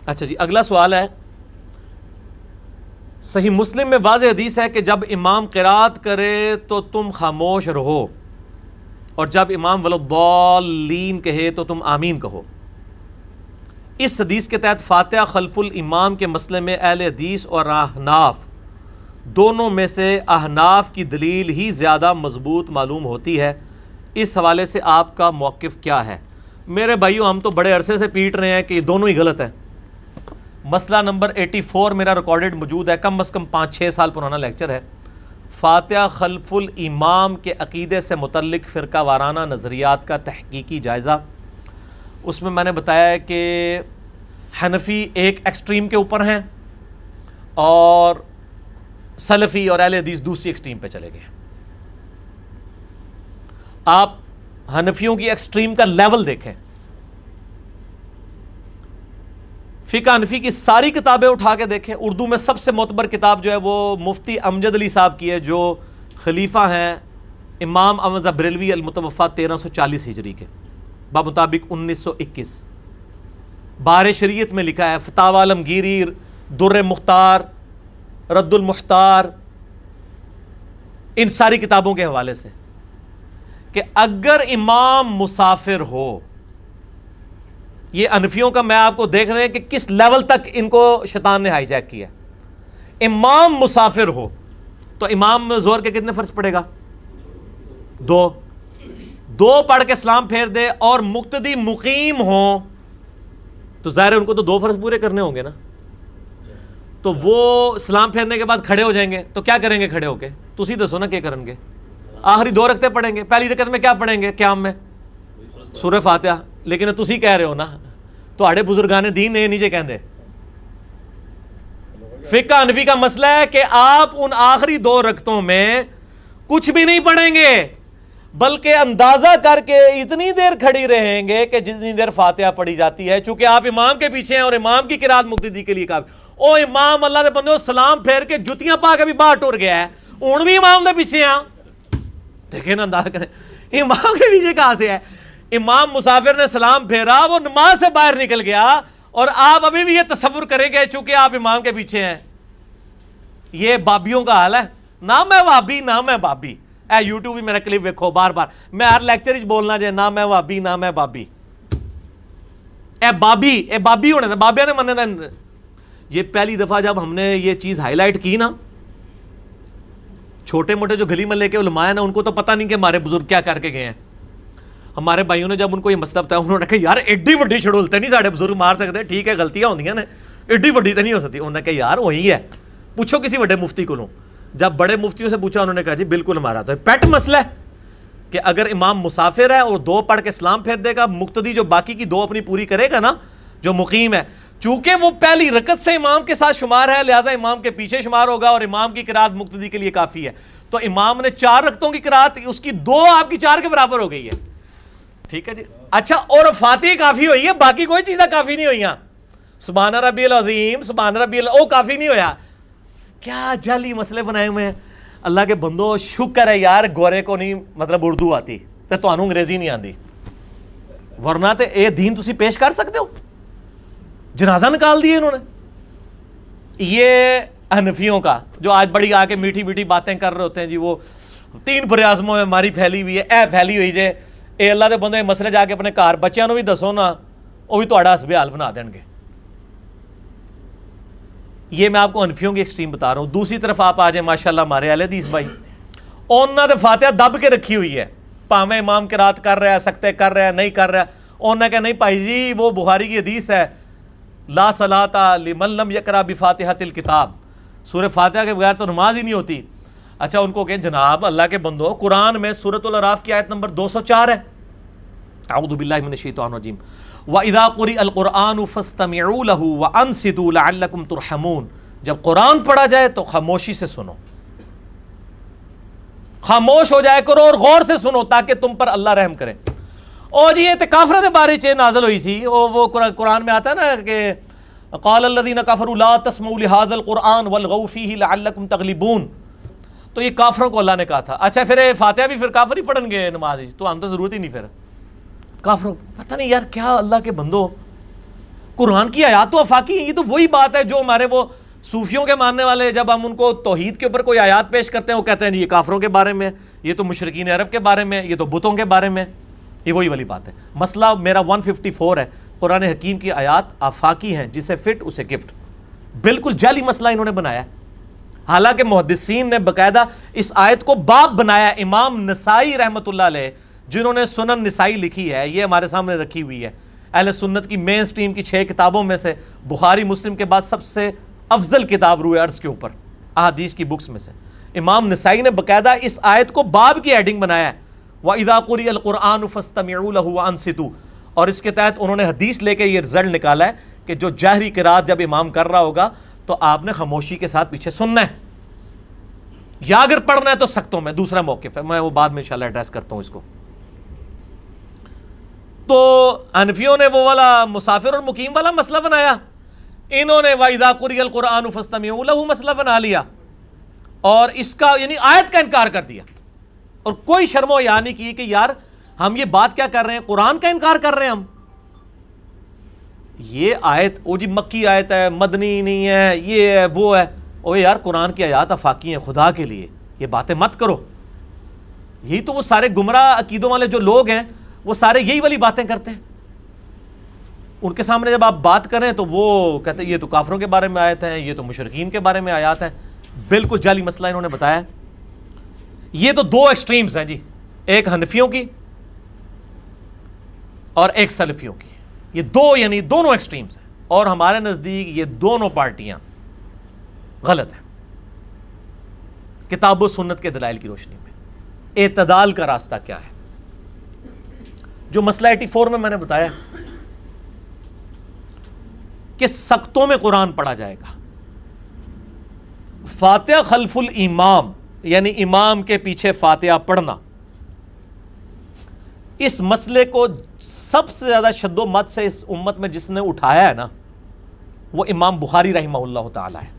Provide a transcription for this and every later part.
اچھا جی، اگلا سوال ہے، صحیح مسلم میں واضح حدیث ہے کہ جب امام قرات کرے تو تم خاموش رہو، اور جب امام ولضالین کہے تو تم آمین کہو۔ اس حدیث کے تحت فاتحہ خلف الامام کے مسئلے میں اہل حدیث اور احناف دونوں میں سے احناف کی دلیل ہی زیادہ مضبوط معلوم ہوتی ہے، اس حوالے سے آپ کا موقف کیا ہے؟ میرے بھائیو، ہم تو بڑے عرصے سے پیٹ رہے ہیں کہ یہ دونوں ہی غلط ہیں۔ مسئلہ نمبر 84 میرا ریکارڈڈ موجود ہے، کم از کم 5-6 سال پرانا لیکچر ہے، فاتحہ خلف الامام کے عقیدے سے متعلق فرقہ وارانہ نظریات کا تحقیقی جائزہ۔ اس میں میں نے بتایا ہے کہ حنفی ایک ایکسٹریم کے اوپر ہیں اور سلفی اور اہل حدیث دوسری ایکسٹریم پہ چلے گئے۔ آپ حنفیوں کی ایکسٹریم کا لیول دیکھیں، فقہ حنفی کی ساری کتابیں اٹھا کے دیکھیں، اردو میں سب سے معتبر کتاب جو ہے وہ مفتی امجد علی صاحب کی ہے، جو خلیفہ ہیں امام احمد بریلوی المتوفی 1340 ہجری کے، بمطابق 1921۔ بار شریعت میں لکھا ہے، فتاوی عالمگیری، در مختار، رد المختار، ان ساری کتابوں کے حوالے سے، کہ اگر امام مسافر ہو، یہ انفیوں کا میں آپ کو دیکھ رہے ہیں کہ کس لیول تک ان کو شیطان نے ہائی جیک کیا۔ امام مسافر ہو تو امام زور کے کتنے فرض پڑے گا؟ 2 پڑھ کے سلام پھیر دے، اور مقتدی مقیم ہو تو ظاہر ہے ان کو تو 2 فرض پورے کرنے ہوں گے نا، تو وہ سلام پھیرنے کے بعد کھڑے ہو جائیں گے تو کیا کریں گے کھڑے ہو کے؟ تسی دسو نا کیا کریں گے؟ آخری 2 رکعتیں پڑھیں گے، پہلی رکعت میں کیا پڑھیں گے قیام میں؟ سورہ فاتحہ۔ لیکن تسی کہہ رہے ہو نا، تواڈے بزرگان دین نے نیچے کہندے۔ فقہ حنفی کا مسئلہ ہے کہ آپ ان آخری 2 رکعتوں میں کچھ بھی نہیں پڑھیں گے، بلکہ اندازہ کر کے اتنی دیر کھڑی رہیں گے کہ جتنی دیر فاتحہ پڑھی جاتی ہے، چونکہ آپ امام کے پیچھے ہیں اور امام کی قرات مقتدی کے لیے کافی۔ او امام اللہ دے بندے سلام پھیر کے جتیاں پا کے بھی باہر ٹر گیا ہے، ہن بھی امام دے پیچھے ہیں۔ دیکھیں نا، اندازہ کریں امام کے پیچھے کہاں سے ہے؟ امام مسافر نے سلام پھیرا، وہ نماز سے باہر نکل گیا، اور آپ ابھی بھی یہ تصور کریں گے چونکہ آپ امام کے پیچھے ہیں۔ یہ بابیوں کا حال ہے، نہ میں وہابی نہ میں بابی۔ اے یوٹیوب بھی میرا کلپ ویکھو بار بار، میں ہر لیکچر ہی بولنا جائے نہ میں وہابی نہ میں بابی۔ اے بابی ہونے تھا، بابیاں نے مننے تھا۔ یہ پہلی دفعہ جب ہم نے یہ چیز ہائی لائٹ کی نا، چھوٹے موٹے جو گلی محلے کے علماء ہیں نا، ان کو تو پتہ نہیں کہ ہمارے بزرگ کیا کر کے گئے ہیں۔ ہمارے بھائیوں نے جب ان کو یہ مسئلہ بتایا، انہوں نے کہا یار ایڈی وڈی چھڑولتے نہیں ساڑے بزرگ مار سکتے، ٹھیک ہے غلطیاں ہوندیاں نے، ایڈی وڈی تو نہیں ہو سکتی۔ انہوں نے کہا یار وہی ہے، پوچھو کسی بڑے مفتی کو۔ جب بڑے مفتیوں سے پوچھا، انہوں نے کہا جی بالکل ہمارا تو پیٹ مسئلہ ہے کہ اگر امام مسافر ہے اور 2 پڑھ کے سلام پھیر دے گا، مقتدی جو باقی کی 2 اپنی پوری کرے گا نا، جو مقیم ہے، چونکہ وہ پہلی رکعت سے امام کے ساتھ شمار ہے، لہٰذا امام کے پیچھے شمار ہوگا، اور امام کی قرات مقتدی کے لیے کافی ہے۔ تو امام نے 4 رکعتوں کی قرات، اس کی 2 آپ کی 4 کے برابر ہو گئی ہے، ٹھیک ہے جی۔ اچھا، اور فاتحہ کافی ہوئی ہے، باقی کوئی چیزیں کافی نہیں ہوئی ہیں۔ سبحان ربی العظیم، سبحان ربی او کافی نہیں ہویا۔ کیا جعلی مسئلے بنائے ہوئے ہیں۔ اللہ کے بندو، شکر ہے یار گورے کو نہیں مطلب اردو آتی تے تانوں انگریزی نہیں آندی، ورنہ تے اے دین تسی پیش کر سکتے ہو؟ جنازہ نکال دیے انہوں نے۔ یہ حنفیوں کا جو آج بڑی آ کے میٹھی میٹھی باتیں کر رہے ہوتے ہیں جی، وہ 3 پریازموں میں ہماری پھیلی ہوئی ہے، اے پھیلی ہوئی جے، اے اللہ دے بندے مسئلے جا کے اپنے گھر بچیاں نو بھی دسو نا، وہ بھی تہاڈا حسب حال بنا دین گے۔ یہ میں آپ کو حنفیوں کی ایکسٹریم بتا رہا ہوں۔ دوسری طرف آپ آ جائیں ماشاءاللہ ہمارے اہل حدیث بھائی، انہوں نے فاتحہ دب کے رکھی ہوئی ہے، پاویں امام قرات کر رہا ہے، سکتے کر رہا ہے، نہیں کر رہا، انہوں نے کہا نہیں بھائی جی وہ بخاری کی حدیث ہے، لا صلاۃ لمن لم یقرأ بفاتحۃ الکتاب، سورہ فاتحہ کے بغیر تو نماز ہی نہیں ہوتی۔ اچھا، ان کو کہیں جناب اللہ کے بندو، قرآن میں سورۃ الاعراف کی آیت نمبر 204 ہے، اعوذ باللہ من الشیطان الرجیم، وَإِذَا قُرِئَ الْقُرْآنُ فَاسْتَمِعُوا لَهُ وَأَنصِتُوا لَعَلَّكُمْ تُرْحَمُونَ، جب قرآن پڑھا جائے تو خاموشی سے سنو، خاموش ہو جائے کرو اور غور سے سنو تاکہ تم پر اللہ رحم کرے۔ اور جی یہ کافروں کے بارے چ نازل ہوئی سی، وہ قرآن میں آتا ہے نا کہ قال الذین کفروا لا تسمعوا لهذا القرآن والغوا فیہ لعلکم تغلبون، تو یہ کافروں کو اللہ نے کہا تھا۔ اچھا، پھر فاتحہ بھی پھر کافر ہی پڑھن گے نماز، تو ہم تو ضرورت ہی نہیں، پھر کافروں پتہ نہیں یار کیا اللہ کے بندو، قرآن کی آیات تو آفاقی ہیں. یہ تو وہی بات ہے جو ہمارے وہ صوفیوں کے ماننے والے جب ہم ان کو توحید کے اوپر کوئی آیات پیش کرتے ہیں وہ کہتے ہیں یہ کافروں کے بارے میں، یہ تو مشرکین عرب کے بارے میں، یہ تو بتوں کے بارے میں. یہ وہی والی بات ہے. مسئلہ میرا 154 ہے، قرآن حکیم کی آیات آفاقی ہیں، جسے فٹ اسے گفٹ. بالکل جعلی مسئلہ انہوں نے بنایا ہے. حالانکہ محدثین نے باقاعدہ اس آیت کو باب بنایا. امام نسائی رحمۃ اللہ علیہ جنہوں نے سنن نسائی لکھی ہے، یہ ہمارے سامنے رکھی ہوئی ہے، اہل سنت کی مین سٹریم کی 6 کتابوں میں سے بخاری مسلم کے بعد سب سے افضل کتاب روئے ارض کے اوپر احادیث کی بکس میں سے. امام نسائی نے باقاعدہ اس آیت کو باب کی ہیڈنگ بنایا ہے، وَإِذَا قُرِئَ الْقُرْآنُ فَاسْتَمِعُوا لَهُ وَأَنصِتُوا. اور اس کے تحت انہوں نے حدیث لے کے یہ رزلٹ نکالا ہے کہ جو جہری قرات جب امام کر رہا ہوگا تو آپ نے خاموشی کے ساتھ پیچھے سننا ہے، یا اگر پڑھنا ہے تو سختوں میں. دوسرا موقف ہے، میں وہ بعد میں انشاءاللہ ایڈریس کرتا ہوں اس کو. تو حنفیوں نے وہ والا مسافر اور مقیم والا مسئلہ بنایا، انہوں نے وَإِذَا قُرِئَ الْقُرْآنُ فَاسْتَمِعُوا لَهُ مسئلہ بنا لیا اور اس کا یعنی آیت کا انکار کر دیا. اور کوئی شرم و حیا نہیں کی کہ یار ہم یہ بات کیا کر رہے ہیں، قرآن کا انکار کر رہے ہیں ہم. یہ آیت وہ جی مکی آیت ہے، مدنی نہیں ہے، یہ ہے وہ ہے. اوہ یار قرآن کی آیات آفاقی ہیں، خدا کے لیے یہ باتیں مت کرو. یہی تو وہ سارے گمراہ عقیدوں والے جو لوگ ہیں وہ سارے یہی والی باتیں کرتے ہیں. ان کے سامنے جب آپ بات کریں تو وہ کہتے ہیں یہ تو کافروں کے بارے میں آیت ہیں، یہ تو مشرکین کے بارے میں آیات ہیں. بالکل جعلی مسئلہ انہوں نے بتایا. یہ تو 2 ایکسٹریمز ہیں جی، ایک حنفیوں کی اور ایک سلفیوں کی. یہ یعنی دونوں ایکسٹریمز ہیں، اور ہمارے نزدیک یہ دونوں پارٹیاں غلط ہیں کتاب و سنت کے دلائل کی روشنی میں. اعتدال کا راستہ کیا ہے؟ جو مسئلہ 84 میں نے بتایا کہ سختوں میں قرآن پڑھا جائے گا، فاتحہ خلف الامام یعنی امام کے پیچھے فاتحہ پڑھنا، اس مسئلے کو سب سے زیادہ شد و مت سے اس امت میں جس نے اٹھایا ہے نا وہ امام بخاری رحمہ اللہ تعالی ہے.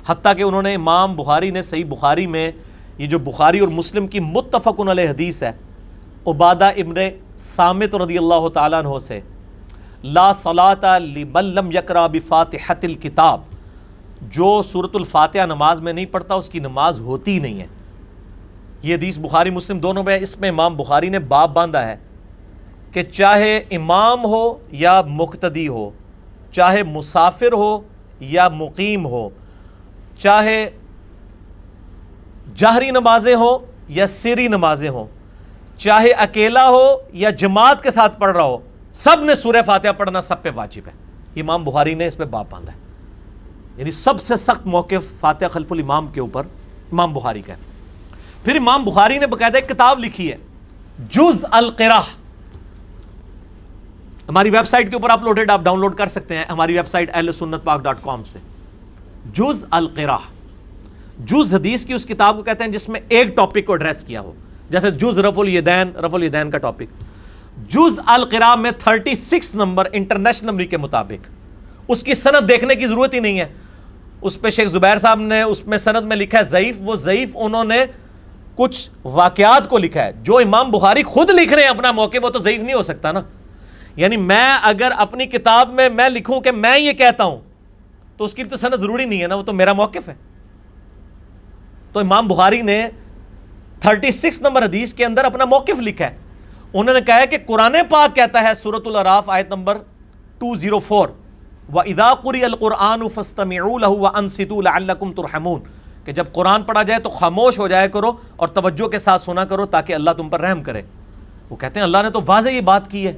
حتیٰ کہ انہوں نے امام بخاری نے صحیح بخاری میں یہ جو بخاری اور مسلم کی متفق علیہ حدیث ہے عبادہ ابن صامت رضی اللہ تعالیٰ عنہ سے، لا صلاۃ لمن لم یقرأ بفاتحۃ الکتاب، جو سورۃ الفاتحہ نماز میں نہیں پڑھتا اس کی نماز ہوتی نہیں ہے. یہ حدیث بخاری مسلم دونوں میں. اس میں امام بخاری نے باب باندھا ہے کہ چاہے امام ہو یا مقتدی ہو، چاہے مسافر ہو یا مقیم ہو، چاہے جہری نمازیں ہوں یا سری نمازیں ہوں، چاہے اکیلا ہو یا جماعت کے ساتھ پڑھ رہا ہو، سب نے سورہ فاتحہ پڑھنا سب پہ واجب ہے. امام بخاری نے اس پہ باب باندھا ہے. یعنی سب سے سخت موقف فاتحہ خلف الامام کے اوپر امام بخاری کا ہے. پھر امام بخاری نے باقاعدہ ایک کتاب لکھی ہے جز القراءہ، ہماری ویب سائٹ کے اوپر اپلوڈڈ، آپ ڈاؤن لوڈ کر سکتے ہیں ہماری ویب سائٹ ahlsunnatpak.com سے. جز القراءہ، جز حدیث کی اس کتاب کو کہتے ہیں جس میں ایک ٹاپک کو ایڈریس کیا ہو، جیسے جز رفع الیدین کا ٹاپک. جز القراءہ میں 36 نمبر انٹرنیشنل نمبر کے مطابق، اس کی سند دیکھنے کی ضرورت ہی نہیں ہے. اس پہ شیخ زبیر صاحب نے اس میں سند میں لکھا ہے ضعیف، وہ ضعیف انہوں نے کچھ واقعات کو لکھا ہے. جو امام بخاری خود لکھ رہے ہیں اپنا موقف، وہ تو ضعیف نہیں ہو سکتا نا. یعنی میں اگر اپنی کتاب میں لکھوں کہ میں یہ کہتا ہوں تو اس کی تو سند ضروری نہیں ہے نا، وہ تو میرا موقف ہے. تو امام بخاری نے 36 نمبر حدیث کے اندر اپنا موقف لکھا ہے. انہوں نے کہا ہے کہ قرآن پاک کہتا ہے سورۃ الاعراف آیت نمبر 204 وَإِذَا قُرِئَ الْقُرْآنُ فَاسْتَمِعُوا لَهُ وَأَنصِتُوا لَعَلَّكُمْ تُرْحَمُونَ، کہ جب قرآن پڑھا جائے تو خاموش ہو جائے کرو اور توجہ کے ساتھ سنا کرو تاکہ اللہ تم پر رحم کرے. وہ کہتے ہیں اللہ نے تو واضح یہ بات کی ہے.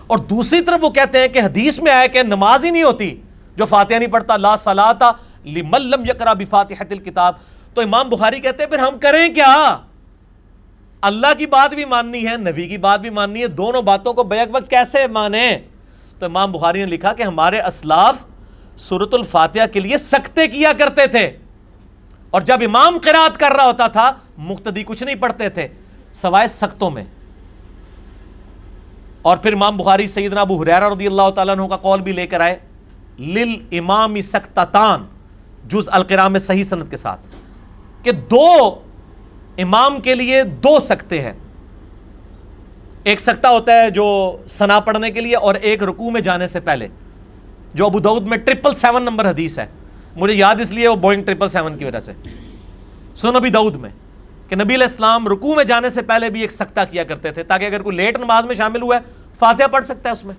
اور دوسری طرف وہ کہتے ہیں کہ حدیث میں آیا کہ نماز ہی نہیں ہوتی جو فاتحہ نہیں پڑھتا، لا صلاۃ لمن لم یقرأ بفاتحۃ الکتاب. تو امام بخاری کہتے ہیں پھر ہم کریں کیا؟ اللہ کی بات بھی ماننی ہے، نبی کی بات بھی ماننی ہے، دونوں باتوں کو بیک وقت کیسے مانیں؟ تو امام بخاری نے لکھا کہ ہمارے اسلاف سورۃ الفاتحہ کے لیے سکتے کیا کرتے تھے، اور جب امام قرات کر رہا ہوتا تھا مقتدی کچھ نہیں پڑھتے تھے سوائے سختوں میں. اور پھر امام بخاری سیدنا ابو ہریرہ رضی اللہ تعالیٰ عنہ کا قول بھی لے کر آئے للامام سکتتان، جز القراء میں صحیح سند کے ساتھ، کہ 2 امام کے لیے 2 سکتے ہیں. ایک سکتہ ہوتا ہے جو ثنا پڑھنے کے لیے، اور ایک رکوع میں جانے سے پہلے، جو ابو داؤد میں 777 نمبر حدیث ہے، مجھے یاد اس لیے وہ بوئنگ 777 کی وجہ سے، سنن ابی داؤد میں، کہ نبی علیہ السلام رکوع میں جانے سے پہلے بھی ایک سکتہ کیا کرتے تھے، تاکہ اگر کوئی لیٹ نماز میں شامل ہوا ہے فاتحہ پڑھ سکتا ہے اس میں۔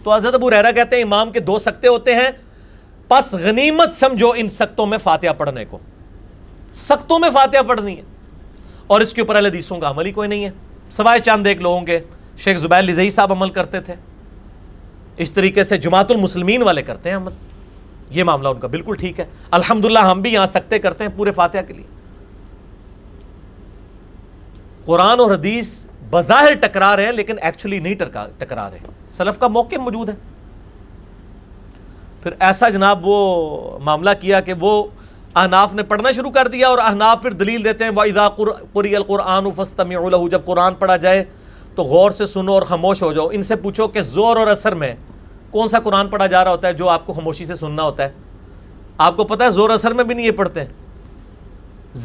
تو حضرت ابو ہریرہ کہتے ہیں امام کے 2 سکتے ہوتے ہیں، پس غنیمت سمجھو ان سکتوں میں فاتحہ پڑھنے کو، سکتوں میں فاتحہ پڑھنی ہے، اور اس کے اوپر اہل حدیثوں کا عمل ہی کوئی نہیں ہے، سوائے چند ایک لوگوں کے۔ شیخ زبیر لزئی صاحب عمل کرتے تھے، اس طریقے سے جماعت المسلمین والے کرتے ہیں عمل، یہ معاملہ ان کا بالکل ٹھیک ہے۔ الحمدللہ ہم بھی یہاں سکتے کرتے ہیں پورے فاتحہ کے لیے۔ قرآن اور حدیث بظاہر ٹکرا رہے ہیں لیکن ایکچولی نہیں ٹکرا رہے، سلف کا موقع موجود ہے۔ پھر ایسا جناب وہ معاملہ کیا کہ وہ احناف نے پڑھنا شروع کر دیا، اور احناف پھر دلیل دیتے ہیں وَإِذَا قُرِئَ الْقُرْآنُ فَاسْتَمِعُوا لَهُ، جب قرآن پڑھا جائے تو غور سے سنو اور خاموش ہو جاؤ۔ ان سے پوچھو کہ زور اور اثر میں کون سا قرآن پڑھا جا رہا ہوتا ہے جو آپ کو خاموشی سے سننا ہوتا ہے؟ آپ کو پتہ ہے زور اثر میں بھی نہیں یہ پڑھتے ہیں۔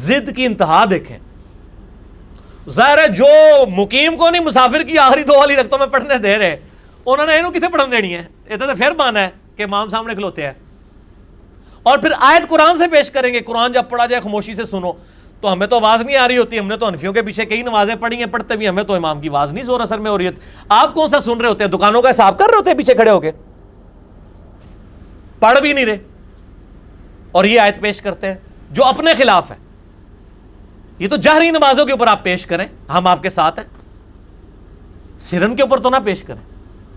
ضد کی انتہا دیکھیں، ظاہر ہے جو مقیم کو نہیں مسافر کی آخری 2 والی رکعتوں میں پڑھنے دے رہے، انہوں نے انہوں کتنے پڑھن دینی ہے؟ یہ تو پھر مانا ہے کہ امام سامنے کھلوتے ہیں، اور پھر آیت قرآن سے پیش کریں گے، قرآن جب پڑھا جائے خاموشی سے سنو، تو ہمیں تو آواز نہیں آ رہی ہوتی، ہم نے تو حنفیوں کے پیچھے کئی نمازیں پڑھی ہیں، پڑھتے بھی ہمیں تو امام کی آواز نہیں زور اثر میں ہو رہی ہے۔ آپ کون سا سن رہے ہوتے ہیں؟ دکانوں کا حساب کر رہے ہوتے ہیں پیچھے کھڑے ہو کے، پڑھ بھی نہیں رہے، اور یہ آیت پیش کرتے ہیں جو اپنے خلاف ہے۔ یہ تو جہری نمازوں کے اوپر آپ پیش کریں، ہم آپ کے ساتھ ہیں، سرن کے اوپر تو نہ پیش کریں،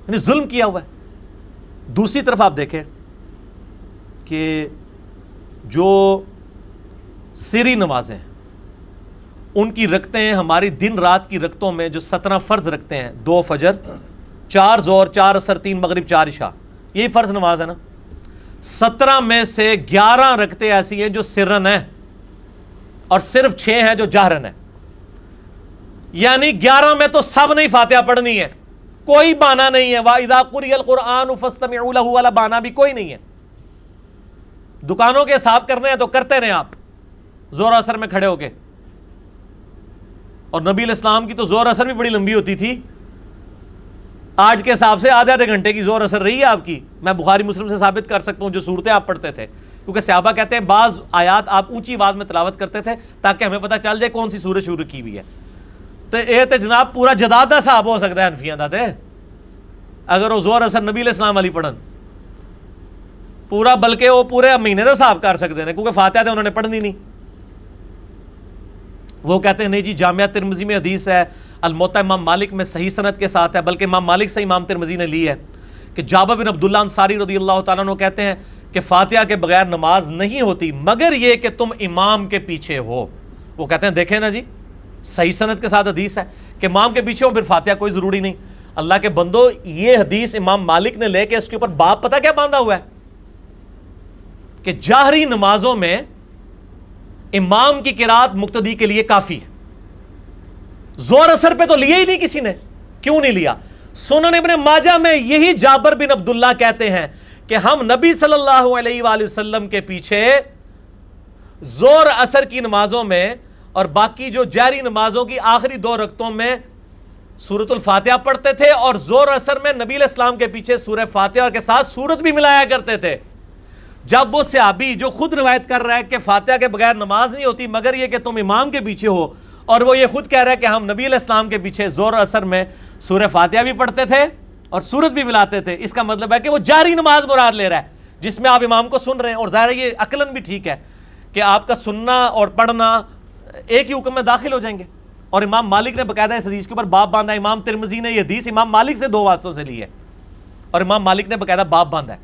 یعنی ظلم کیا ہوا ہے۔ دوسری طرف آپ دیکھیں کہ جو سری نمازیں ہیں ان کی رکعتیں ہماری دن رات کی رکعتوں میں جو 17 فرض رکھتے ہیں، 2 فجر، 4 ظہر، 4 عصر، 3 مغرب، 4 عشاء، یہی فرض نماز ہے نا، 17 میں سے 11 رکعتیں ایسی ہیں جو سرن ہیں، اور صرف 6 ہیں جو جہرن ہیں، یعنی 11 میں تو سب نہیں فاتحہ پڑھنی ہے، کوئی بہانہ نہیں ہے، وَإِذَا قُرِئَ الْقُرْآنُ فَاسْتَمِعُوا لَهُ والا بہانہ بھی کوئی نہیں ہے۔ دکانوں کے حساب کرنے ہیں تو کرتے رہیں آپ زور اثر میں کھڑے ہو کے، اور نبی علیہ السلام کی تو زور اثر بھی بڑی لمبی ہوتی تھی، آج کے حساب سے آدھے آدھے گھنٹے کی زور اثر رہی ہے آپ کی، میں بخاری مسلم سے ثابت کر سکتا ہوں جو صورتیں آپ پڑھتے تھے، کیونکہ صحابہ کہتے ہیں بعض آیات آپ اونچی آواز میں تلاوت کرتے تھے تاکہ ہمیں پتہ چل جائے کون سی سورت شروع کی ہوئی ہے۔ تو یہ تو جناب پورا جدادہ صاحب ہو سکتا ہے حنفیاں دا تے، اگر وہ زور اثر نبی علیہ السلام والی پڑھن پورا، بلکہ وہ پورے مہینے کا حساب کر سکتے ہیں، کیونکہ فاتحہ تو انہوں نے پڑھنی نہیں۔ وہ کہتے ہیں نہیں جی جامعہ ترمذی میں حدیث ہے، الموطا امام مالک میں صحیح سند کے ساتھ ہے، بلکہ امام مالک سے امام ترمذی نے لی ہے کہ جابر بن عبداللہ انصاری رضی اللہ تعالیٰ عنہ کہتے ہیں کہ فاتحہ کے بغیر نماز نہیں ہوتی مگر یہ کہ تم امام کے پیچھے ہو۔ وہ کہتے ہیں دیکھیں نا جی صحیح سند کے ساتھ حدیث ہے کہ امام کے پیچھے ہو، پھر فاتحہ کوئی ضروری نہیں۔ اللہ کے بندو، یہ حدیث امام مالک نے لے کے اس کے اوپر باب پتہ کیا باندھا ہوا ہے کہ جاہری نمازوں میں امام کی قرات مقتدی کے لیے کافی ہے۔ زور اثر پہ تو لیا ہی نہیں کسی نے، کیوں نہیں لیا؟ سنن ابن ماجہ میں یہی جابر بن عبداللہ کہتے ہیں کہ ہم نبی صلی اللہ علیہ وآلہ وسلم کے پیچھے زور اثر کی نمازوں میں اور باقی جو جہری نمازوں کی آخری 2 رکعتوں میں سورۃ الفاتحہ پڑھتے تھے، اور زور اثر میں نبی علیہ السلام کے پیچھے سورہ فاتحہ کے ساتھ سورت بھی ملایا کرتے تھے۔ جب وہ صحابی جو خود روایت کر رہا ہے کہ فاتحہ کے بغیر نماز نہیں ہوتی مگر یہ کہ تم امام کے پیچھے ہو، اور وہ یہ خود کہہ رہا ہے کہ ہم نبی علیہ السلام کے پیچھے زور اثر میں سورہ فاتحہ بھی پڑھتے تھے اور سورت بھی ملاتے تھے، اس کا مطلب ہے کہ وہ جاری نماز مراد لے رہا ہے جس میں آپ امام کو سن رہے ہیں، اور ظاہر ہے یہ عقلاً بھی ٹھیک ہے کہ آپ کا سننا اور پڑھنا ایک ہی حکم میں داخل ہو جائیں گے۔ اور امام مالک نے باقاعدہ اس حدیث کے اوپر باب باندھا، امام ترمذی نے یہ حدیث امام مالک سے 2 واسطوں سے لی ہے، اور امام مالک نے باقاعدہ باب باندھا ہے۔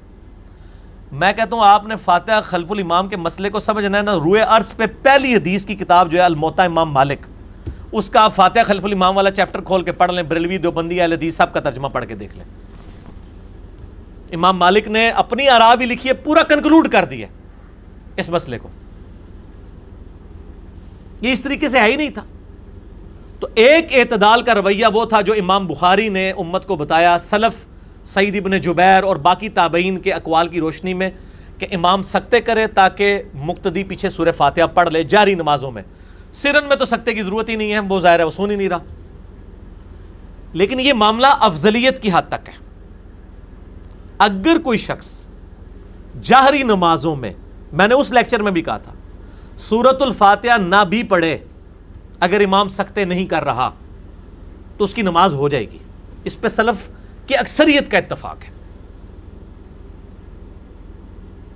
میں کہتا ہوں آپ نے فاتحہ خلف الامام کے مسئلے کو سمجھنا ہے نا، روئے عرض پہ پہلی حدیث کی کتاب جو ہے الموطا امام مالک، اس کا آپ فاتحہ خلف الامام والا چیپٹر کھول کے پڑھ لیں، بریلوی دیوبندی اہل حدیث سب کا ترجمہ پڑھ کے دیکھ لیں۔ امام مالک نے اپنی آراء بھی لکھی ہے، پورا کنکلوڈ کر دیا اس مسئلے کو، یہ اس طریقے سے ہے ہی نہیں تھا۔ تو ایک اعتدال کا رویہ وہ تھا جو امام بخاری نے امت کو بتایا سلف سعید ابن جبیر اور باقی تابعین کے اقوال کی روشنی میں کہ امام سکتے کرے تاکہ مقتدی پیچھے سورہ فاتحہ پڑھ لے جاری نمازوں میں، سرن میں تو سکتے کی ضرورت ہی نہیں ہے، وہ ظاہر ہے وہ سن ہی نہیں رہا۔ لیکن یہ معاملہ افضلیت کی حد تک ہے. اگر کوئی شخص جہری نمازوں میں نے اس لیکچر میں بھی کہا تھا سورۃ الفاتحہ نہ بھی پڑھے, اگر امام سکتے نہیں کر رہا تو اس کی نماز ہو جائے گی. اس پہ سلف کی اکثریت کا اتفاق ہے,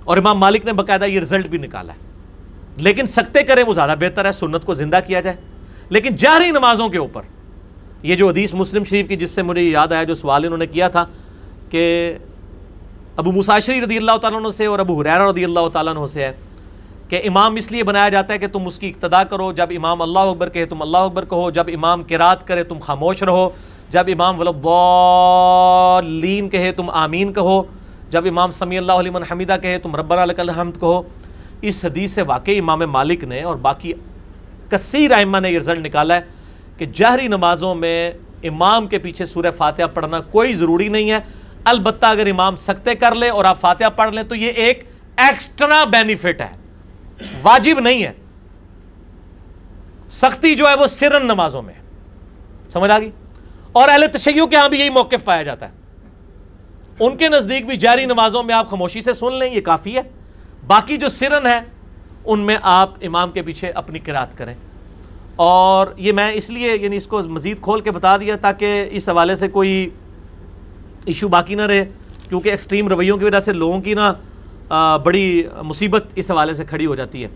اور امام مالک نے باقاعدہ یہ رزلٹ بھی نکالا ہے. لیکن سکتے کریں وہ زیادہ بہتر ہے, سنت کو زندہ کیا جائے. لیکن جہری نمازوں کے اوپر یہ جو حدیث مسلم شریف کی, جس سے مجھے یاد آیا جو سوال انہوں نے کیا تھا کہ ابو موسیٰ اشعری رضی اللہ تعالیٰ عنہ سے اور ابو ہریرہ رضی اللہ تعالیٰ عنہ سے ہے کہ امام اس لیے بنایا جاتا ہے کہ تم اس کی اقتداء کرو, جب امام اللہ اکبر کہے تم اللہ اکبر کہو, جب امام قرات کرے تم خاموش رہو, جب امام ولضالین کہے تم آمین کہو, جب امام سمیع اللہ لمن حمیدہ کہے تم ربنا لک الحمد کہو. اس حدیث سے واقعی امام مالک نے اور باقی کثیر ائمہ نے یہ رزلٹ نکالا ہے کہ جہری نمازوں میں امام کے پیچھے سورہ فاتحہ پڑھنا کوئی ضروری نہیں ہے. البتہ اگر امام سکتے کر لے اور آپ فاتحہ پڑھ لیں تو یہ ایک ایکسٹرا بینیفٹ ہے, واجب نہیں ہے. سختی جو ہے وہ سرن نمازوں میں, سمجھ آ گئی. اور اہل تشیع کے ہاں بھی یہی موقف پایا جاتا ہے. ان کے نزدیک بھی جہری نمازوں میں آپ خاموشی سے سن لیں یہ کافی ہے, باقی جو سرن ہے ان میں آپ امام کے پیچھے اپنی قرات کریں. اور یہ میں اس لیے یعنی اس کو مزید کھول کے بتا دیا تاکہ اس حوالے سے کوئی ایشو باقی نہ رہے, کیونکہ ایکسٹریم رویوں کی وجہ سے لوگوں کی بڑی مصیبت اس حوالے سے کھڑی ہو جاتی ہے.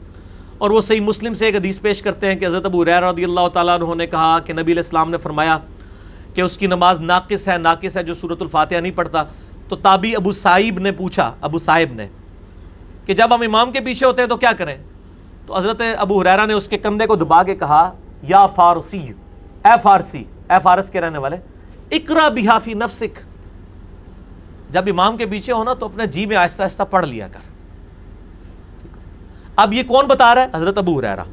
اور وہ صحیح مسلم سے ایک حدیث پیش کرتے ہیں کہ حضرت ابو ہریرہ رضی اللہ تعالیٰ عنہ نے کہا کہ نبی علیہ السلام نے فرمایا کہ اس کی نماز ناقص ہے جو سورۃ الفاتحہ نہیں پڑھتا. تو تابعی ابو صائب نے پوچھا, ابو صائب نے, کہ جب ہم امام کے پیچھے ہوتے ہیں تو کیا کریں؟ تو حضرت ابو ہریرہ نے اس کے کندھے کو دبا کے کہا یا فارسی, اے فارسی, اے فارس کے رہنے والے, اقرا بہا فی نفسک, جب امام کے پیچھے ہونا تو اپنے جی میں آہستہ آہستہ پڑھ لیا کر. اب یہ کون بتا رہا ہے؟ حضرت ابو ہریرہ.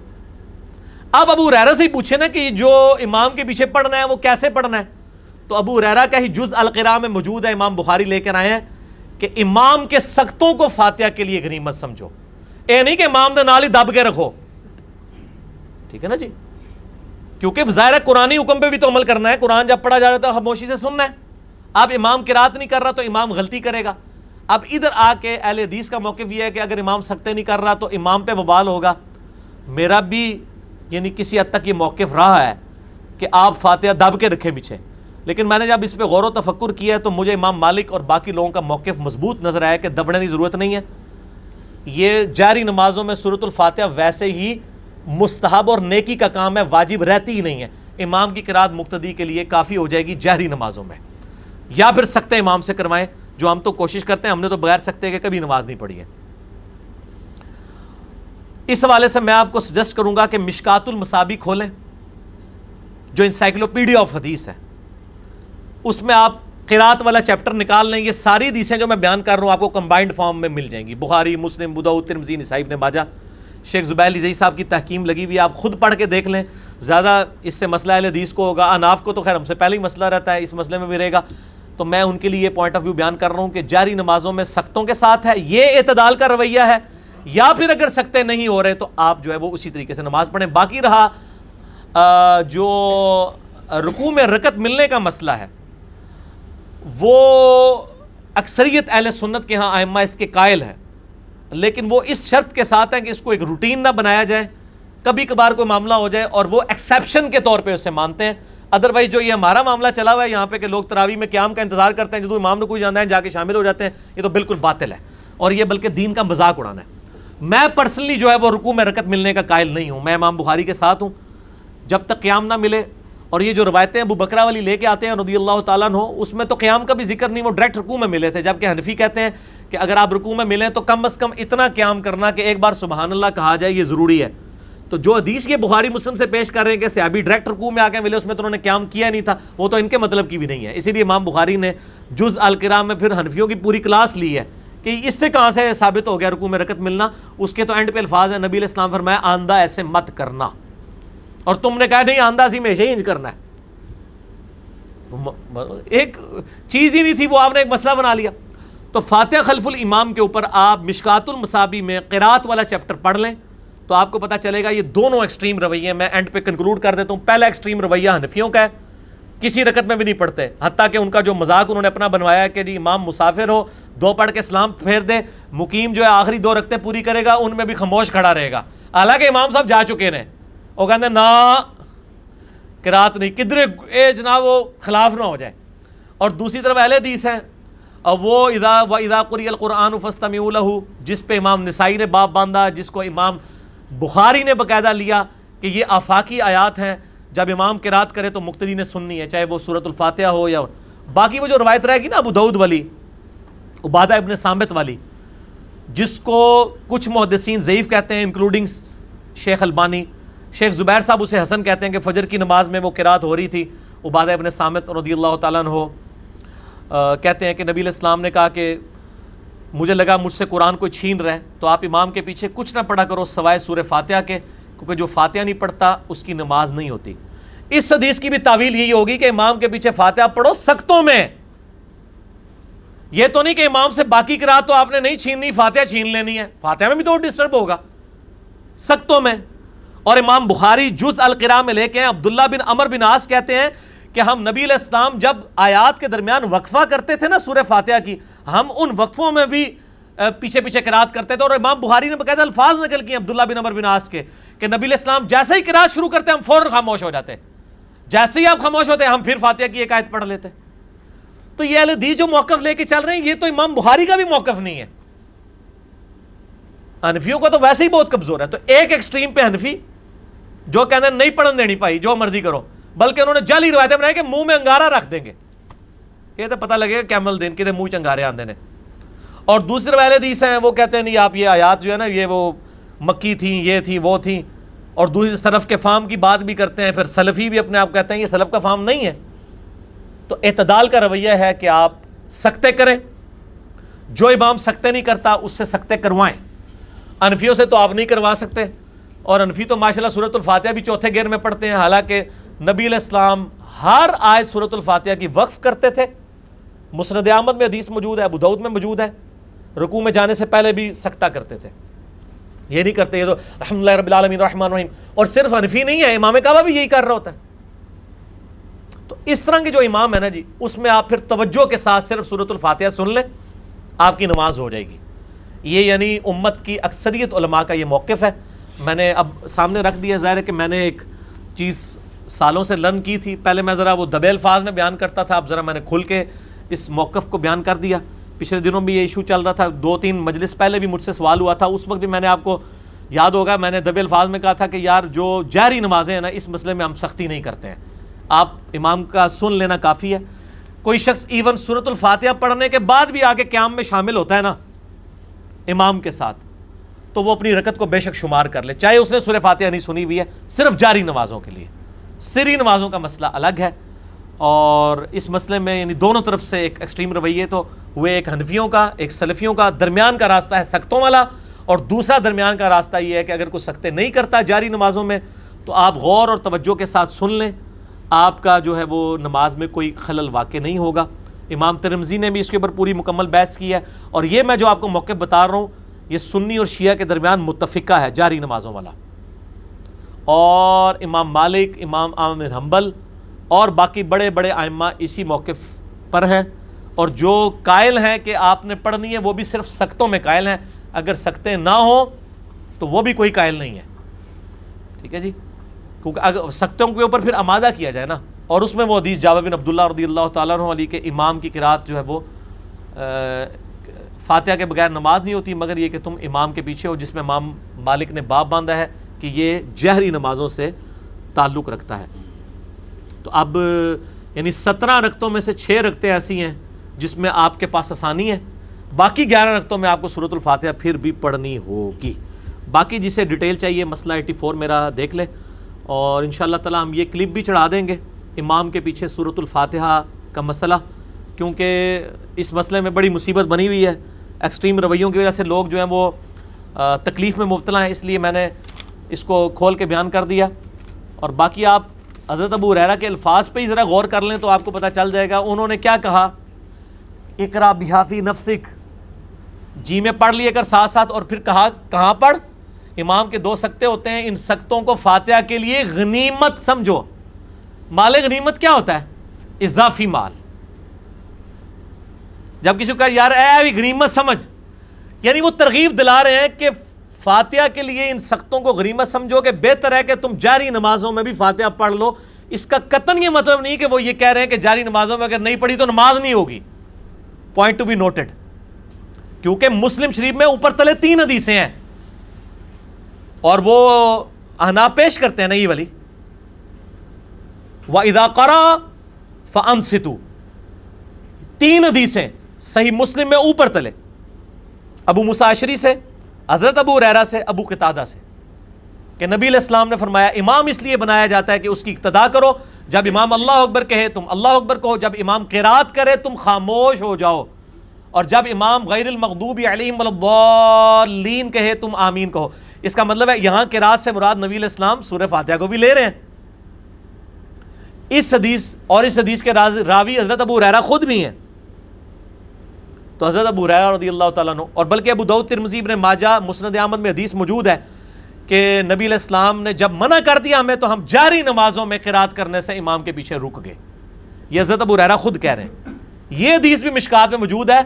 اب ابو ہریرہ سے ہی پوچھے نا کہ جو امام کے پیچھے پڑھنا ہے وہ کیسے پڑھنا ہے, تو ابو ہریرہ کا ہی جز القراء میں موجود ہے, امام بخاری لے کر آئے ہیں کہ امام کے سختوں کو فاتحہ کے لیے غنیمت سمجھو, اے نہیں کہ امام دے نال ہی دب کے رکھو. ٹھیک ہے نا جی, کیونکہ ظاہر ہے قرآنی حکم پہ بھی تو عمل کرنا ہے. قرآن جب پڑھا جا رہا ہے تو خاموشی سے سننا ہے. اب امام قرات نہیں کر رہا تو امام غلطی کرے گا. اب ادھر آ کے اہل حدیث کا موقف یہ ہے کہ اگر امام سکتے نہیں کر رہا تو امام پہ وبال ہوگا. میرا بھی یعنی کسی حد تک یہ موقف رہا ہے کہ آپ فاتحہ دب کے رکھیں پیچھے, لیکن میں نے جب اس پہ غور و تفکر کیا ہے تو مجھے امام مالک اور باقی لوگوں کا موقف مضبوط نظر آیا کہ دبنے کی ضرورت نہیں ہے. یہ جہری نمازوں میں سورۃ الفاتحہ ویسے ہی مستحب اور نیکی کا کام ہے, واجب رہتی ہی نہیں ہے. امام کی قرات مقتدی کے لیے کافی ہو جائے گی جہری نمازوں میں, یا پھر سکتے امام سے کروائیں, جو ہم تو کوشش کرتے ہیں. ہم نے تو بغیر سکتے کے کبھی نماز نہیں پڑھی ہے. اس حوالے سے میں آپ کو سجیسٹ کروں گا کہ مشکات المصابیح کھولیں, جو انسائکلوپیڈیا آف حدیث ہے, اس میں آپ قرات والا چیپٹر نکال لیں. یہ ساری حدیثیں جو میں بیان کر رہا ہوں آپ کو کمبائنڈ فارم میں مل جائیں گی, بخاری, مسلم, ابو داؤد, ترمذی, نسائی, ابن ماجہ. شیخ زبیر علی صاحب کی تحکیم لگی ہوئی, آپ خود پڑھ کے دیکھ لیں. زیادہ اس سے مسئلہ اہل حدیث کو ہوگا, اناف کو تو خیر ہم سے پہلے ہی مسئلہ رہتا ہے, اس مسئلے میں بھی رہے گا. تو میں ان کے لیے یہ پوائنٹ آف ویو بیان کر رہا ہوں کہ جاری نمازوں میں سختوں کے ساتھ ہے, یہ اعتدال کا رویہ ہے, یا پھر اگر سکتے نہیں ہو رہے تو آپ جو ہے وہ اسی طریقے سے نماز پڑھیں. باقی رہا جو رکوع میں رکعت ملنے کا مسئلہ ہے, وہ اکثریت اہل سنت کے ہاں ائمہ اس کے قائل ہے, لیکن وہ اس شرط کے ساتھ ہیں کہ اس کو ایک روٹین نہ بنایا جائے, کبھی کبھار کوئی معاملہ ہو جائے اور وہ ایکسیپشن کے طور پہ اسے مانتے ہیں. ادروائز جو یہ ہمارا معاملہ چلا ہوا ہے یہاں پہ کہ لوگ تراویح میں قیام کا انتظار کرتے ہیں, جدو امام رکوع جانا ہے جا کے شامل ہو جاتے ہیں, یہ تو بالکل باطل ہے, اور یہ بلکہ دین کا مذاق اڑانا ہے. میں پرسنلی جو ہے وہ رکوع میں رکعت ملنے کا قائل نہیں ہوں. میں امام بخاری کے ساتھ ہوں, جب تک قیام نہ ملے. اور یہ جو روایتیں ابو بکرہ والی لے کے آتے ہیں رضی اللہ تعالیٰ عنہ, اس میں تو قیام کا بھی ذکر نہیں, وہ ڈائریکٹ رکوع میں ملے تھے. جبکہ حنفی کہتے ہیں کہ اگر آپ رکوع میں ملیں تو کم از کم اتنا قیام کرنا کہ ایک بار سبحان اللہ کہا جائے, یہ ضروری ہے. تو جو حدیث یہ بخاری مسلم سے پیش کر رہے ہیں کہ صحابی ڈائریکٹ رکوع میں آ کے ملے, اس میں تو انہوں نے قیام کیا نہیں تھا, وہ تو ان کے مطلب کی بھی نہیں ہے. اسی لیے امام بخاری نے جز القراء میں پھر حنفیوں کی پوری کلاس لی ہے کہ اس سے کہاں سے ثابت ہو گیا رکوع میں رکعت ملنا. اس کے تو اینڈ پہ الفاظ ہیں, نبی علیہ السلام فرمایا آندہ ایسے مت کرنا, اور تم نے کہا نہیں آندہ سی میں ہی انج کرنا ہے. ایک چیز ہی نہیں تھی, وہ آپ نے ایک مسئلہ بنا لیا. تو فاتحہ خلف الامام کے اوپر آپ مشکات المصابیح میں قرات والا چیپٹر پڑھ لیں تو آپ کو پتہ چلے گا یہ دونوں ایکسٹریم رویے. میں اینڈ پہ کنکلوڈ کر دیتا ہوں. پہلا ایکسٹریم رویہ حنفیوں کا ہے, کسی رکعت میں بھی نہیں پڑھتے، حتیٰ کہ ان کا جو مذاق انہوں نے اپنا بنوایا ہے کہ جی امام مسافر ہو، 2 پڑھ کے سلام پھیر دے، مقیم جو ہے آخری 2 رکعتیں پوری کرے گا، ان میں بھی خاموش کھڑا رہے گا، حالانکہ امام صاحب جا چکے ہیں، وہ کہتے ہیں نا قرات نہیں، کدھر اے جناب وہ خلاف نہ ہو جائے۔ اور دوسری طرف اہل حدیث ہیں، اور وہ اذا قرئ القرآن فاستمعوا لہ، جس پہ امام نسائی نے باب باندھا، جس کو امام بخاری نے باقاعدہ لیا کہ یہ آفاقی آیات ہیں، جب امام قرات کرے تو مقتدی نے سننی ہے، چاہے وہ سورۃ الفاتحہ ہو یا باقی وہ جو روایت رہے گی نا ابو داؤد والی، عبادہ ابن صامت والی، جس کو کچھ محدثین ضعیف کہتے ہیں انکلوڈنگ شیخ البانی، شیخ زبیر صاحب اسے حسن کہتے ہیں کہ فجر کی نماز میں وہ قرات ہو رہی تھی، عبادہ ابن صامت رضی اللہ تعالیٰ عنہ کہتے ہیں کہ نبی علیہ السلام نے کہا کہ مجھے لگا مجھ سے قرآن کوئی چھین رہا ہے، تو آپ امام کے پیچھے کچھ نہ پڑھا کرو سوائے سورہ فاتحہ کے، کیونکہ جو فاتحہ نہیں پڑھتا اس کی نماز نہیں ہوتی۔ اس حدیث کی بھی تعویل یہی ہوگی کہ امام کے پیچھے فاتحہ پڑھو سختوں میں، یہ تو نہیں کہ امام سے باقی قرات تو آپ نے نہیں چھیننی، فاتحہ چھین لینی ہے، فاتحہ میں بھی تو ڈسٹرب ہوگا سختوں میں۔ اور امام بخاری جز القراء میں لے کے ہیں، عبداللہ بن عمر بن عاص کہتے ہیں کہ ہم نبی علیہ السلام جب آیات کے درمیان وقفہ کرتے تھے نا سورہ فاتحہ کی، ہم ان وقفوں میں بھی پیچھے پیچھے قرات کرتے تھے، اور امام بخاری نے باقاعدہ الفاظ نقل کیے عبداللہ بن عمر بن عاص کے کہ نبی علیہ السلام جیسے ہی قرات شروع کرتے ہم فوراً خاموش ہو جاتے، جیسے ہی آپ خاموش ہوتے ہم پھر فاتحہ کی ایک آیت پڑھ لیتے۔ تو یہ اہل حدیث جو موقف لے کے چل رہے ہیں یہ تو امام بخاری کا بھی موقف نہیں ہے، حنفیوں کو تو ویسے ہی بہت کمزور ہے۔ تو ایک ایکسٹریم پہ حنفی جو کہتے ہیں نہیں پڑھن دینی پائی، جو مرضی کرو، بلکہ انہوں نے جعلی روایتیں بنائی کہ منہ میں انگارہ رکھ دیں گے، یہ تو پتہ لگے گا کیمل دین کے منہ چنگارے آندے نے۔ اور دوسرے اہل حدیث ہیں وہ کہتے ہیں نہیں آپ یہ آیات جو ہے نا یہ وہ مکی تھیں، یہ تھیں وہ تھیں، اور دوسری سلف کے فہم کی بات بھی کرتے ہیں، پھر سلفی بھی اپنے آپ کہتے ہیں یہ سلف کا فہم نہیں ہے۔ تو اعتدال کا رویہ ہے کہ آپ سکتے کریں، جو امام سکتے نہیں کرتا اس سے سکتے کروائیں، حنفیوں سے تو آپ نہیں کروا سکتے، اور حنفی تو ماشاءاللہ سورۃ الفاتحہ بھی چوتھے گیئر میں پڑھتے ہیں، حالانکہ نبی علیہ السلام ہر آیت سورۃ الفاتحہ کی وقف کرتے تھے، مسند احمد میں حدیث موجود ہے، ابو داؤد میں موجود ہے، رکوع میں جانے سے پہلے بھی سکتہ کرتے تھے، یہ نہیں کرتے یہ تو الحمدللہ رب العالمین الرحمن الرحیم۔ اور صرف حنفی نہیں ہے، امام کعبہ بھی یہی کر رہا ہوتا ہے۔ تو اس طرح کے جو امام ہے نا جی، اس میں آپ پھر توجہ کے ساتھ صرف سورۃ الفاتحہ سن لیں، آپ کی نماز ہو جائے گی۔ یہ یعنی امت کی اکثریت علماء کا یہ موقف ہے۔ میں نے اب سامنے رکھ دیا، ظاہر ہے کہ میں نے ایک چیز سالوں سے لرن کی تھی، پہلے میں ذرا وہ دبے الفاظ میں بیان کرتا تھا، اب ذرا میں نے کھل کے اس موقف کو بیان کر دیا۔ پچھلے دنوں بھی یہ ایشو چل رہا تھا، 2-3 مجلس پہلے بھی مجھ سے سوال ہوا تھا، اس وقت بھی میں نے آپ کو یاد ہوگا میں نے دبے الفاظ میں کہا تھا کہ یار جو جہری نمازیں ہیں نا اس مسئلے میں ہم سختی نہیں کرتے ہیں، آپ امام کا سن لینا کافی ہے۔ کوئی شخص ایون سورۃ الفاتحہ پڑھنے کے بعد بھی آگے قیام میں شامل ہوتا ہے نا امام کے ساتھ، تو وہ اپنی رکعت کو بے شک شمار کر لے، چاہے اس نے سورہ فاتحہ نہیں سنی ہوئی ہے، صرف جاری نمازوں کے لیے۔ سری نمازوں کا مسئلہ الگ ہے، اور اس مسئلے میں یعنی دونوں طرف سے ایک ایکسٹریم رویے تو ہوئے، ایک حنفیوں کا ایک سلفیوں کا، درمیان کا راستہ ہے سختوں والا، اور دوسرا درمیان کا راستہ یہ ہے کہ اگر کوئی سختے نہیں کرتا جاری نمازوں میں تو آپ غور اور توجہ کے ساتھ سن لیں، آپ کا جو ہے وہ نماز میں کوئی خلل واقع نہیں ہوگا۔ امام ترمذی نے بھی اس کے اوپر پوری مکمل بحث کی ہے، اور یہ میں جو آپ کو موقف بتا رہا ہوں یہ سنی اور شیعہ کے درمیان متفقہ ہے جاری نمازوں والا، اور امام مالک، امام احمد بن حنبل اور باقی بڑے بڑے ائمہ اسی موقف پر ہیں، اور جو قائل ہیں کہ آپ نے پڑھنی ہے وہ بھی صرف سختوں میں قائل ہیں، اگر سکتے نہ ہوں تو وہ بھی کوئی قائل نہیں ہے، ٹھیک ہے جی، کیونکہ اگر سختوں کے اوپر پھر آمادہ کیا جائے نا، اور اس میں وہ حدیث جابر بن عبداللہ رضی اللہ تعالیٰ عنہ علی کے امام کی قرات جو ہے وہ فاتحہ کے بغیر نماز نہیں ہوتی مگر یہ کہ تم امام کے پیچھے ہو، جس میں امام مالک نے باب باندھا ہے کہ یہ جہری نمازوں سے تعلق رکھتا ہے۔ تو اب یعنی 17 رکعتوں میں سے 6 رکعتیں ایسی ہیں جس میں آپ کے پاس آسانی ہے، باقی 11 رکعتوں میں آپ کو سورۃ الفاتحہ پھر بھی پڑھنی ہوگی۔ باقی جسے ڈیٹیل چاہیے مسئلہ 84 میرا دیکھ لے، اور انشاءاللہ تعالی ہم یہ کلپ بھی چڑھا دیں گے امام کے پیچھے سورۃ الفاتحہ کا مسئلہ، کیونکہ اس مسئلے میں بڑی مصیبت بنی ہوئی ہے، ایکسٹریم رویوں کی وجہ سے لوگ جو ہیں وہ تکلیف میں مبتلا ہیں، اس لیے میں نے اس کو کھول کے بیان کر دیا۔ اور باقی آپ حضرت ابو ہریرہ کے الفاظ پہ ہی ذرا غور کر لیں تو آپ کو پتہ چل جائے گا انہوں نے کیا کہا، اقرا بہا فی نفسک، جی میں پڑھ لیے کر ساتھ ساتھ، اور پھر کہا کہاں پڑھ، امام کے 2 سکتے ہوتے ہیں، ان سکتوں کو فاتحہ کے لیے غنیمت سمجھو۔ مال غنیمت کیا ہوتا ہے؟ اضافی مال. جب کسی کو کہا یار اے بھی غنیمت سمجھ، یعنی وہ ترغیب دلا رہے ہیں کہ فاتحہ کے لیے ان سختوں کو غنیمت سمجھو کہ بہتر ہے کہ تم جاری نمازوں میں بھی فاتحہ پڑھ لو. اس کا قطعاً یہ مطلب نہیں کہ وہ یہ کہہ رہے ہیں کہ جاری نمازوں میں اگر نہیں پڑھی تو نماز نہیں ہوگی. Point to be noted. کیونکہ مسلم شریف میں اوپر تلے 3 حدیثیں ہیں اور وہ احناف پیش کرتے ہیں نا یہ والی، وَإِذَا قَرَأَ فَأَنصِتُوا، 3 حدیثیں صحیح مسلم میں اوپر تلے، ابو موسیٰ اشعری سے، حضرت ابو ہریرہ سے، ابو قتادہ سے، کہ نبی علیہ السلام نے فرمایا امام اس لیے بنایا جاتا ہے کہ اس کی اقتداء کرو. جب امام اللہ اکبر کہے تم اللہ اکبر کہو، جب امام قرات کرے تم خاموش ہو جاؤ، اور جب امام غیر المغضوب علیہم ولا الضالین کہے تم آمین کہو. اس کا مطلب ہے یہاں قرات سے مراد نبی علیہ السلام سورہ فاتحہ کو بھی لے رہے ہیں. اس حدیث اور اس حدیث کے راوی حضرت ابو ہریرہ خود بھی ہیں. تو حضرت ابو ہریرہ رضی اللہ تعالیٰ عنہ، اور بلکہ ابو داؤد، ترمذی، ابن ماجہ، مسند احمد میں حدیث موجود ہے کہ نبی علیہ السلام نے جب منع کر دیا ہمیں تو ہم جاری نمازوں میں قرات کرنے سے امام کے پیچھے رک گئے. یہ حضرت ابو ہریرہ خود کہہ رہے ہیں. یہ حدیث بھی مشکات میں موجود ہے،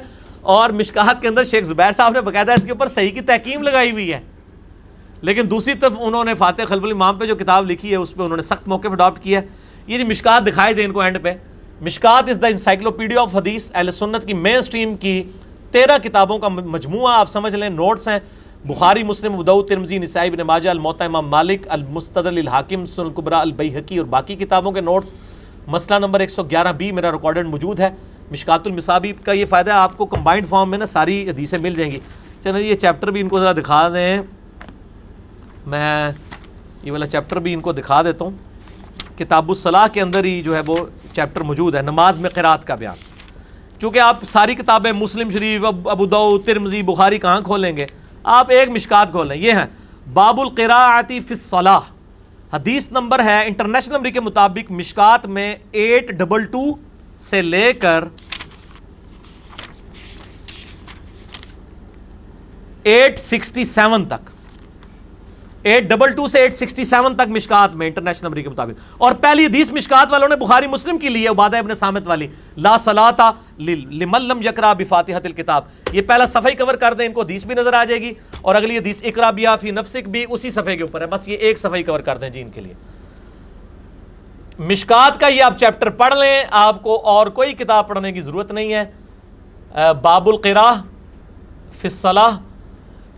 اور مشکات کے اندر شیخ زبیر صاحب نے باقاعدہ اس کے اوپر صحیح کی تحکیم لگائی ہوئی ہے. لیکن دوسری طرف انہوں نے فاتح خلف الامام پہ جو کتاب لکھی ہے اس پہ انہوں نے سخت موقف اڈاپٹ کیا ہے. یہ جو مشکات دکھائی دے ان کو اینڈ پہ، مشکات از دا انسائکلوپیڈیا آف حدیث، اہل سنت کی مین سٹریم کی 13 کتابوں کا مجموعہ آپ سمجھ لیں، نوٹس ہیں. بخاری، مسلم، ابو داؤد، ترمذی، نسائی، ابن ماجہ، الموطا امام مالک، المستدرک للحاکم، سنن الکبریٰ البیہقی اور باقی کتابوں کے نوٹس. مسئلہ نمبر 111B میرا ریکارڈڈ موجود ہے. مشکات المصابیح کا یہ فائدہ ہے آپ کو کمبائنڈ فارم میں نا ساری حدیثیں مل جائیں گی. چلیں یہ چیپٹر بھی ان کو ذرا دکھا دیں، میں یہ والا چیپٹر بھی ان کو دکھا دیتا ہوں. کتاب الصلاح کے اندر ہی جو ہے وہ چیپٹر موجود ہے، نماز میں قرات کا بیان. چونکہ آپ ساری کتابیں مسلم شریف، ابو داؤد، ترمذی، بخاری کہاں کھولیں گے، آپ ایک مشکات کھولیں. یہ ہے باب القراءۃ فی الصلاۃ، حدیث نمبر ہے انٹرنیشنل نمبر کے مطابق مشکات میں 822 سے لے کر 867 تک، 822 سے 867 تک مشکات میں انٹرنیشنل نمبر کے مطابق. اور پہلی حدیث مشکات والوں نے بخاری مسلم کی لی ہے، عبادہ ابن صامت والی، لا صلاۃ لمن لم یقرأ بفاتحۃ الکتاب. یہ پہلا صفحہ ہی کور کر دیں، ان کو حدیث بھی نظر آ جائے گی، اور اگلی حدیث اقرأ بہا فی نفسک بھی اسی صفحے کے اوپر ہے. بس یہ ایک صفحہ ہی کور کر دیں جی ان کے لیے. مشکات کا یہ آپ چیپٹر پڑھ لیں، آپ کو اور کوئی کتاب پڑھنے کی ضرورت نہیں ہے. باب القراء فی الصلاۃ،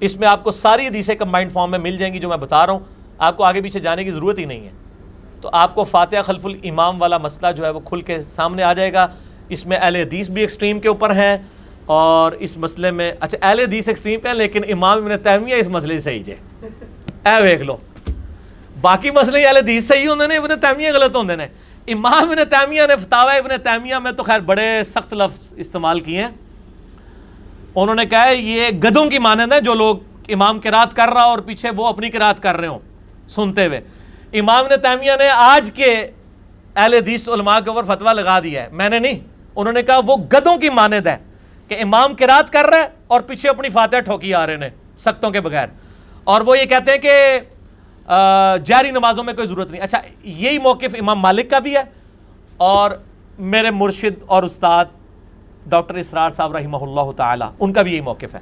اس میں آپ کو ساری حدیثیں کمبائنڈ فارم میں مل جائیں گی جو میں بتا رہا ہوں. آپ کو آگے پیچھے جانے کی ضرورت ہی نہیں ہے. تو آپ کو فاتحہ خلف الامام والا مسئلہ جو ہے وہ کھل کے سامنے آ جائے گا. اس میں اہل حدیث بھی ایکسٹریم کے اوپر ہیں، اور اس مسئلے میں اچھا اہل حدیث ایکسٹریم پہ ہیں لیکن امام ابن تیمیہ اس مسئلے سے صحیح جے اے ویکھ لو. باقی مسئلے اہل حدیث صحیح ہوندے نے، ابن تیمیہ غلط ہوندے نے. امام ابن تیمیہ نے فتاوی ابن تیمیہ میں تو خیر بڑے سخت لفظ استعمال کیے ہیں. انہوں نے کہا ہے یہ گدھوں کی مانند ہے جو لوگ امام قرات کر رہا اور پیچھے وہ اپنی قرات کر رہے ہوں سنتے ہوئے. امام ابن تیمیہ نے آج کے اہل حدیث علماء کے اوپر فتویٰ لگا دیا ہے، میں نے نہیں. انہوں نے کہا وہ گدھوں کی مانند ہے کہ امام قرات کر رہا ہے اور پیچھے اپنی فاتحہ ٹھوکی آ رہے ہیں سختوں کے بغیر، اور وہ یہ کہتے ہیں کہ جاری نمازوں میں کوئی ضرورت نہیں. اچھا یہی موقف امام مالک کا بھی ہے، اور میرے مرشد اور استاد ڈاکٹر اسرار صاحب رحمہ اللہ تعالی ان کا بھی یہی موقف ہے.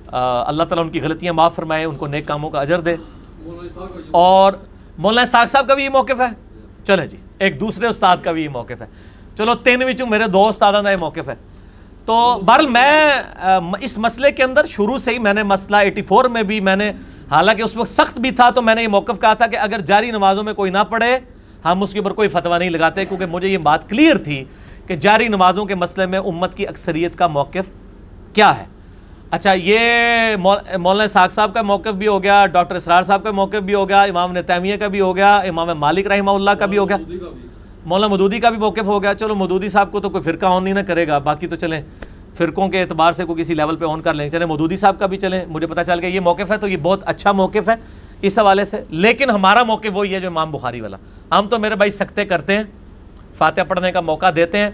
اللہ تعالیٰ ان کی غلطیاں معاف فرمائے، ان کو نیک کاموں کا اجر دے. اور مولانا اسحاق صاحب کا بھی یہ موقف ہے. چلیں جی ایک دوسرے استاد کا بھی یہ موقف ہے. چلو 3 وچوں میرے 2 استادوں کا یہ موقف ہے. تو بہرحال میں اس مسئلے کے اندر شروع سے ہی میں نے مسئلہ 84 میں بھی میں نے، حالانکہ اس وقت سخت بھی تھا، تو میں نے یہ موقف کہا تھا کہ اگر جاری نمازوں میں کوئی نہ پڑھے ہم اس کے اوپر کوئی فتویٰ نہیں لگاتے، کیونکہ مجھے یہ بات کلیئر تھی کہ جاری نمازوں کے مسئلے میں امت کی اکثریت کا موقف کیا ہے. اچھا یہ مولانا اسحاق صاحب کا موقف بھی ہو گیا، ڈاکٹر اسرار صاحب کا موقف بھی ہو گیا، امام ابن تیمیہ کا بھی ہو گیا، امام مالک رحمہ اللہ کا بھی ہو گیا، مولانا مودودی کا بھی موقف ہو گیا. چلو مودودی صاحب کو تو کوئی فرقہ آن نہیں نہ کرے گا، باقی تو چلیں فرقوں کے اعتبار سے کوئی کسی لیول پہ آن کر لیں. چلیں مودودی صاحب کا بھی چلیں، مجھے پتہ چل گیا یہ موقف ہے، تو یہ بہت اچھا موقف ہے اس حوالے سے. لیکن ہمارا موقف وہی ہے جو امام بخاری والا. ہم تو میرے بھائی سکتے کرتے ہیں، فاتحہ پڑھنے کا موقع دیتے ہیں.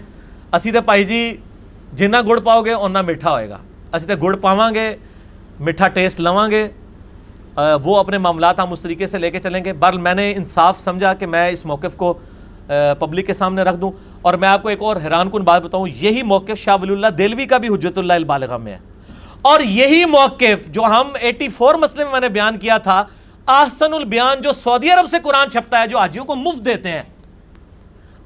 اسی تے پائی جی جنہ گڑ پاؤ گے اُنہ میٹھا ہوئے گا. اسی تے گڑ پاواں گے، میٹھا ٹیسٹ لواں گے، وہ اپنے معاملات ہم اس طریقے سے لے کے چلیں گے. بہرحال میں نے انصاف سمجھا کہ میں اس موقف کو پبلک کے سامنے رکھ دوں. اور میں آپ کو ایک اور حیران کن بات بتاؤں, یہی موقف شاہ ولی اللہ دہلوی کا بھی حجت اللہ البالغہ میں ہے, اور یہی موقف جو ہم 84 مسئلے میں میں نے بیان کیا تھا, احسن البیان جو سعودی عرب سے قرآن چھپتا ہے, جو حاجیوں کو مفت دیتے ہیں,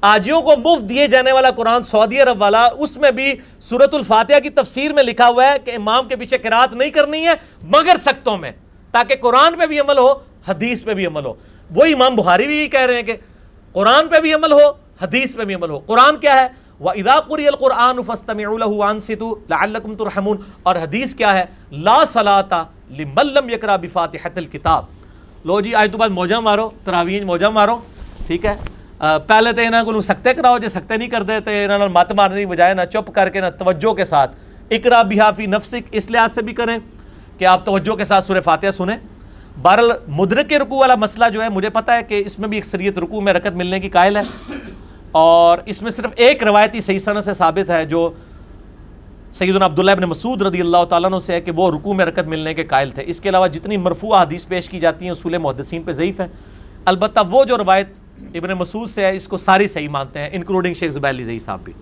حاجیوں کو مفت دیے جانے والا قرآن سعودی عرب والا, اس میں بھی سورۃ الفاتحہ کی تفسیر میں لکھا ہوا ہے کہ امام کے پیچھے قرات نہیں کرنی ہے مگر سکتوں میں, تاکہ قرآن پہ بھی عمل ہو حدیث پہ بھی عمل ہو. وہی امام بخاری بھی کہہ رہے ہیں کہ قرآن پہ بھی عمل ہو حدیث پہ بھی عمل ہو. قرآن کیا ہے؟ وَإِذَا قُرِئَ الْقُرْآنُ فَاسْتَمِعُوا لَهُ وَأَنصِتُوا لَعَلَّكُمْ تُرْحَمُونَ. اور حدیث کیا ہے؟ لَا صَلَاةَ لِمَن لَّمْ يَقْرَأْ بِفَاتِحَةِ الْكِتَابِ. لو جی آج تو بعد موجہ مارو, تراویح موجہ مارو, ٹھیک ہے. پہلے تو انہاں کو سکتے کراؤ, جے سکتے نہیں کر دے تو انہاں مت مارنے کی بجائے نہ چپ کر کے نہ توجہ کے ساتھ اقرا بہا فی نفسک, اس لحاظ سے بھی کریں کہ آپ توجہ کے ساتھ سورہ فاتحہ سنیں. بہرحال مدرک رکوع والا مسئلہ جو ہے, مجھے پتہ ہے کہ اس میں بھی اکثریت رکوع میں رکعت ملنے کی قائل ہے, اور اس میں صرف ایک روایتی صحیح سند سے ثابت ہے جو سیدنا عبداللہ ابن مسعود رضی اللہ تعالیٰ عنہ سے ہے کہ وہ رکوع میں رکعت ملنے کے قائل تھے. اس کے علاوہ جتنی مرفوع حدیث پیش کی جاتی ہیں اصول محدثین پہ ضعیف ہے. البتہ وہ جو روایت ابن مسعود سے ہے اس کو ساری صحیح مانتے ہیں, انکلوڈنگ شیخ زبیر علی زئی صاحب بھی.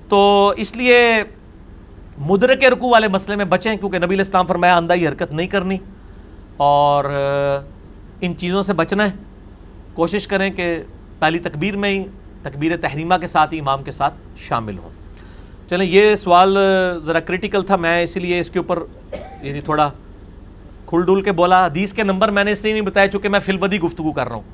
تو اس لیے مدرک رکوع والے مسئلے میں بچیں, کیونکہ نبی علیہ السلام فرمایا اندھائی حرکت نہیں کرنی, اور ان چیزوں سے بچنا ہے. کوشش کریں کہ پہلی تکبیر میں ہی تکبیر تحریمہ کے ساتھ ہی امام کے ساتھ شامل ہوں. چلیں, یہ سوال ذرا کریٹیکل تھا, میں اسی لیے اس کے اوپر یعنی تھوڑا کھل ڈول کے بولا. حدیث کے نمبر میں نے اس لیے نہیں بتایا چونکہ میں فی البدی گفتگو کر رہا ہوں.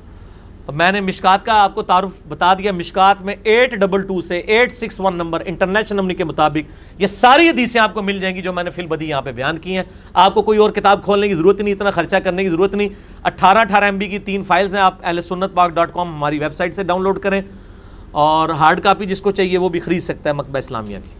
میں نے مشکات کا آپ کو تعارف بتا دیا. مشکات میں 822 سے 861 نمبر انٹرنیشنل نمبر کے مطابق یہ ساری حدیثیں آپ کو مل جائیں گی جو میں نے فی البدی یہاں پہ بیان کی ہیں. آپ کو کوئی اور کتاب کھولنے کی ضرورت نہیں, اتنا خرچہ کرنے کی ضرورت نہیں. 18 MB کی 3 فائلز ہیں, آپ ahlsunnatpak.com ہماری ویب سائٹ سے ڈاؤن لوڈ کریں, اور ہارڈ کاپی جس کو چاہیے وہ بھی خرید سکتا ہے مکتبہ اسلامیہ کی.